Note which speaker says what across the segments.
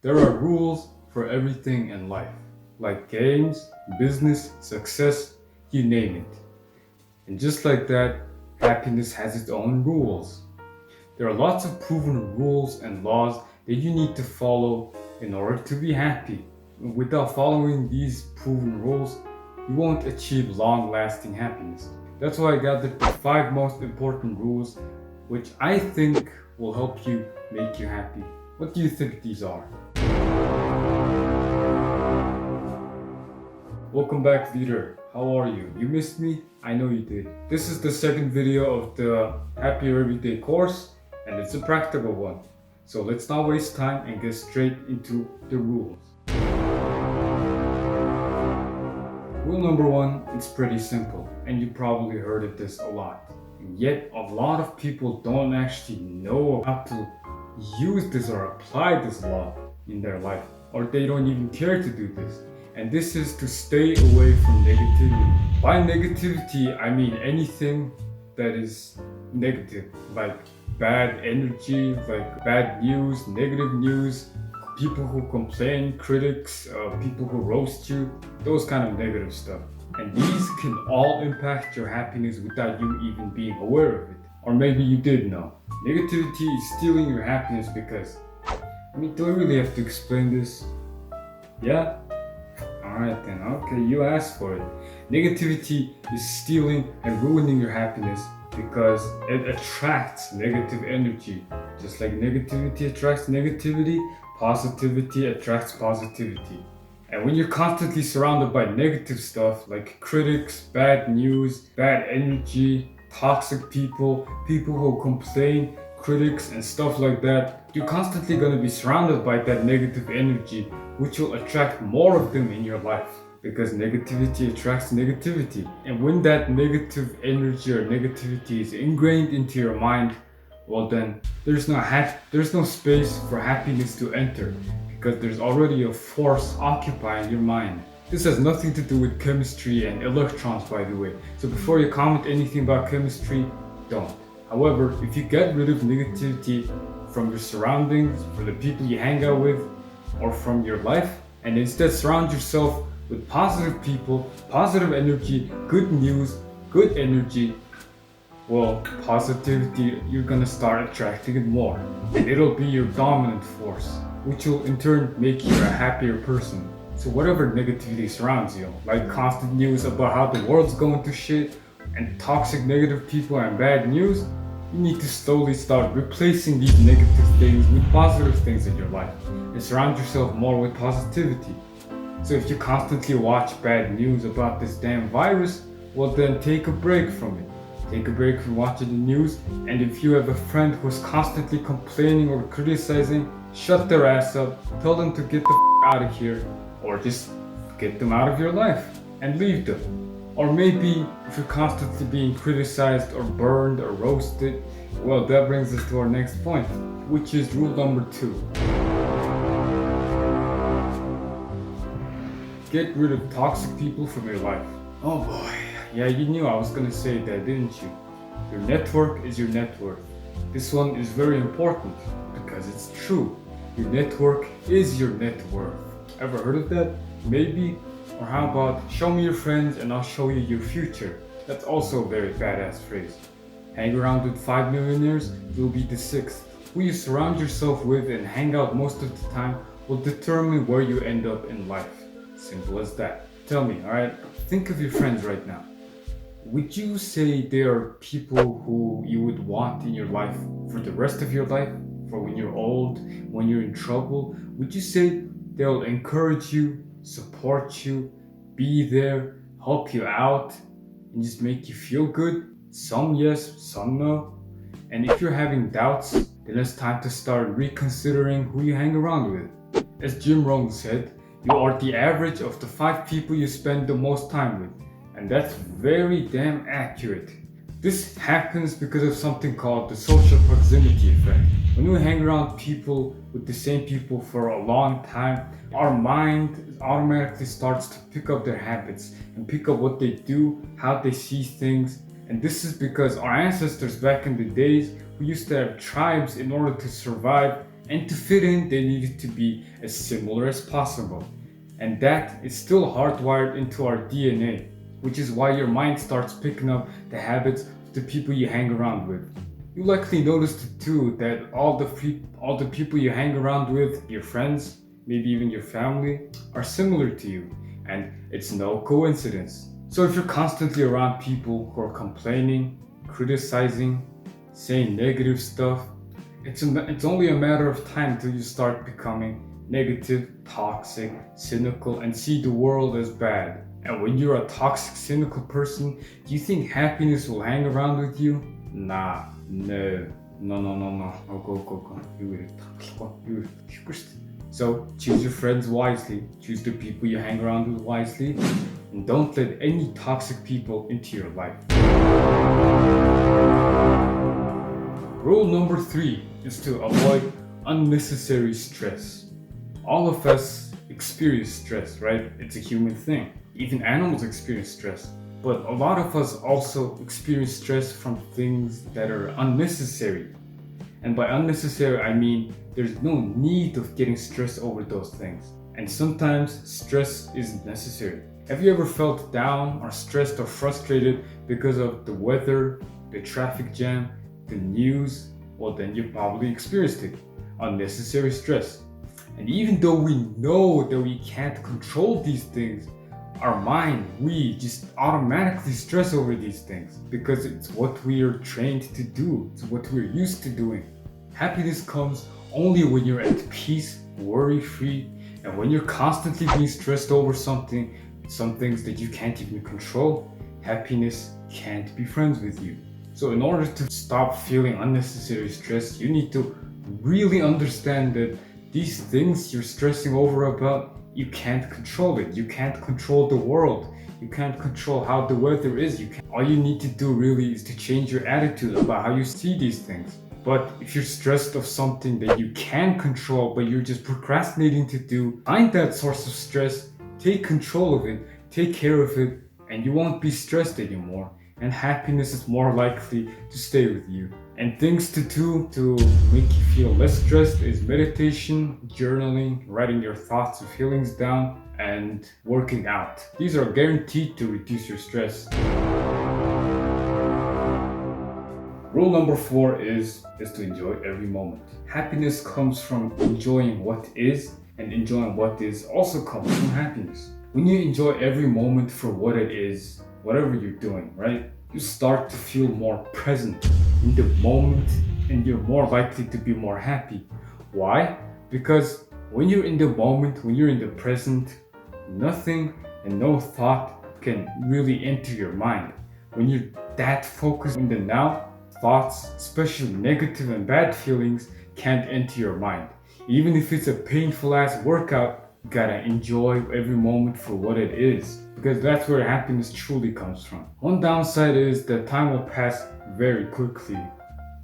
Speaker 1: There are rules for everything in life, like games, business, success, you name it. And just like that, happiness has its own rules. There are lots of proven rules and laws that you need to follow in order to be happy. Without following these proven rules, you won't achieve long lasting happiness. That's why I gathered the 5 most important rules, which I think will help you make you happy. What do you think these are? Welcome back, leader. How are you? You missed me? I know you did. This is the second video of the Happier Everyday course, and it's a practical one. So let's not waste time and get straight into the rules. Rule number one is pretty simple, and you probably heard of this a lot. And yet, a lot of people don't actually know how to use this or apply this law in their life, or they don't even care to do this. And this is to stay away from negativity. By negativity, I mean anything that is negative, like bad energy, like bad news, negative news, people who complain, critics, people who roast you, those kind of negative stuff. And these can all impact your happiness without you even being aware of it. Or maybe you did know. Negativity is stealing your happiness because, do I really have to explain this? Yeah? Alright then, okay, you asked for it. Negativity is stealing and ruining your happiness because it attracts negative energy. Just like negativity attracts negativity, positivity attracts positivity. And when you're constantly surrounded by negative stuff like critics, bad news, bad energy, toxic people, people who complain, critics, and stuff like that, you're constantly going to be surrounded by that negative energy, which will attract more of them in your life. Because negativity attracts negativity. And when that negative energy or negativity is ingrained into your mind, well then there's no space for happiness to enter because there's already a force occupying your mind. This has nothing to do with chemistry and electrons, by the way. So before you comment anything about chemistry, don't. However, if you get rid of negativity from your surroundings, from the people you hang out with, or from your life, and instead surround yourself with positive people, positive energy, good news, good energy, well, positivity, you're gonna start attracting it more. And it'll be your dominant force, which will in turn make you a happier person. So whatever negativity surrounds you, like constant news about how the world's going to shit, and toxic negative people and bad news, you need to slowly start replacing these negative things with positive things in your life and surround yourself more with positivity. So if you constantly watch bad news about this damn virus, well then take a break from it. Take a break from watching the news, and if you have a friend who's constantly complaining or criticizing, shut their ass up, tell them to get the out of here, or just get them out of your life and leave them. Or maybe if you're constantly being criticized or burned or roasted, well, that brings us to our next point, which is rule number 2. Get rid of toxic people from your life. Oh boy, yeah, you knew I was gonna say that, didn't you? Your network is your net worth. This one is very important because it's true. Your network is your net worth. Ever heard of that? Maybe? Or how about, show me your friends and I'll show you your future? That's also a very badass phrase. Hang around with 5 millionaires, you'll be the 6th. Who you surround yourself with and hang out most of the time will determine where you end up in life. Simple as that. Tell me, alright? Think of your friends right now. Would you say they are people who you would want in your life for the rest of your life? For when you're old, when you're in trouble? Would you say they'll encourage you, support you, be there, help you out, and just make you feel good? Some yes, some no. And if you're having doubts, then it's time to start reconsidering who you hang around with. As Jim Rohn said, you are the average of the 5 people you spend the most time with. And that's very damn accurate. This happens because of something called the social proximity effect. When we hang around people with the same people for a long time, our mind automatically starts to pick up their habits and pick up what they do, how they see things. And this is because our ancestors back in the days who used to have tribes in order to survive And to fit in, they needed to be as similar as possible. And that is still hardwired into our DNA, which is why your mind starts picking up the habits of the people you hang around with. You likely noticed it too that all the people you hang around with, your friends, maybe even your family, are similar to you, and it's no coincidence. So if you're constantly around people who are complaining, criticizing, saying negative stuff, it's only a matter of time till you start becoming negative, toxic, cynical, and see the world as bad. And when you're a toxic, cynical person, do you think happiness will hang around with you? Nah, no, no. Oh, go. So choose your friends wisely, choose the people you hang around with wisely, and don't let any toxic people into your life. Rule number 3 is to avoid unnecessary stress. All of us experience stress, right? It's a human thing. Even animals experience stress. But a lot of us also experience stress from things that are unnecessary. And by unnecessary, I mean there's no need of getting stressed over those things. And sometimes stress isn't necessary. Have you ever felt down or stressed or frustrated because of the weather, the traffic jam, the news? Well, then you probably experienced it. Unnecessary stress. And even though we know that we can't control these things, our mind, we just automatically stress over these things because it's what we are trained to do, it's what we're used to doing. Happiness comes only when you're at peace, worry-free, and when you're constantly being stressed over some things that you can't even control. Happiness can't be friends with you. So in order to stop feeling unnecessary stress, you need to really understand that these things you're stressing over about, you can't control it. You can't control the world. You can't control how the weather is. All you need to do really is to change your attitude about how you see these things. But if you're stressed of something that you can control, but you're just procrastinating to do, find that source of stress, take control of it, take care of it, and you won't be stressed anymore. And happiness is more likely to stay with you. And things to do to make you feel less stressed is meditation, journaling, writing your thoughts and feelings down, and working out. These are guaranteed to reduce your stress. Rule number 4 is to enjoy every moment. Happiness comes from enjoying what is, and enjoying what is also comes from happiness. When you enjoy every moment for what it is, whatever you're doing, right? You start to feel more present in the moment and you're more likely to be more happy. Why? Because when you're in the moment, when you're in the present, nothing and no thought can really enter your mind. When you're that focused in the now, thoughts, especially negative and bad feelings, can't enter your mind. Even if it's a painful ass workout, you gotta enjoy every moment for what it is, because that's where happiness truly comes from. One downside is that time will pass very quickly,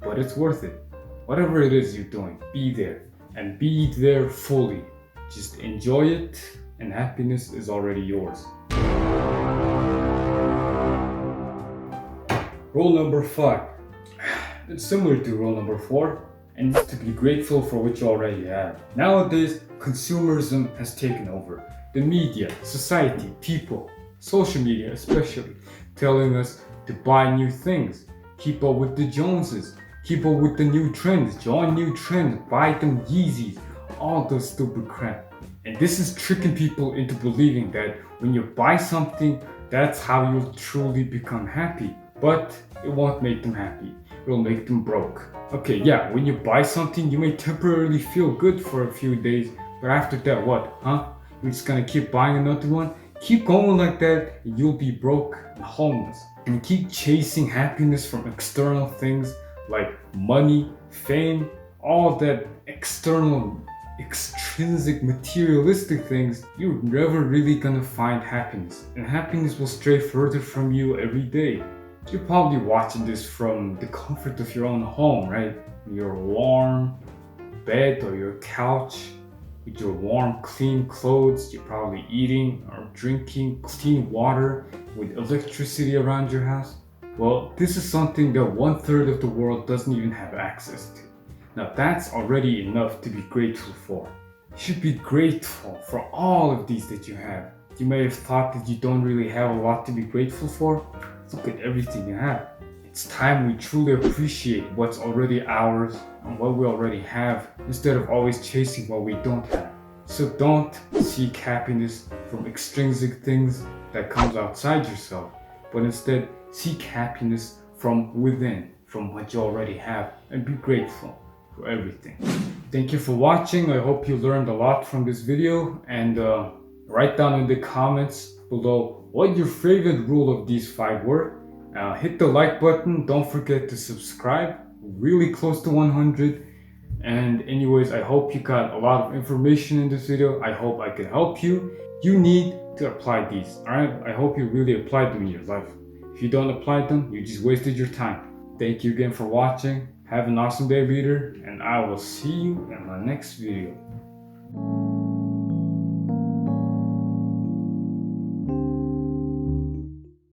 Speaker 1: but it's worth it. Whatever it is you're doing, be there, and be there fully. Just enjoy it, and happiness is already yours. Rule number 5. It's similar to rule number 4, and it's to be grateful for what you already have. Nowadays, consumerism has taken over. The media, society, people, social media especially, telling us to buy new things, keep up with the Joneses, keep up with the new trends, join new trends, buy them Yeezys, all those stupid crap. And this is tricking people into believing that when you buy something, that's how you'll truly become happy. But it won't make them happy. It'll make them broke. Okay, yeah, when you buy something, you may temporarily feel good for a few days, but after that, what, huh? You're just gonna keep buying another one? Keep going like that, and you'll be broke and homeless. And keep chasing happiness from external things like money, fame, all that external, extrinsic, materialistic things. You're never really gonna find happiness. And happiness will stray further from you every day. You're probably watching this from the comfort of your own home, right? Your warm bed or your couch with your warm, clean clothes. You're probably eating or drinking clean water with electricity around your house. Well, this is something that 1/3 of the world doesn't even have access to. Now that's already enough to be grateful for. You should be grateful for all of these that you have. You may have thought that you don't really have a lot to be grateful for. Look at everything you have. It's time we truly appreciate what's already ours and what we already have instead of always chasing what we don't have. So don't seek happiness from extrinsic things that comes outside yourself, but instead seek happiness from within, from what you already have, and be grateful for everything. Thank you for watching. I hope you learned a lot from this video, and write down in the comments below what your favorite rule of these 5 were. Hit the like button. Don't forget to subscribe. Really close to 100. And anyways, I hope you got a lot of information in this video. I hope I could help you. You need to apply these, alright? I hope you really applied them in your life. If you don't apply them, you just wasted your time. Thank you again for watching. Have an awesome day, reader, and I will see you in my next video.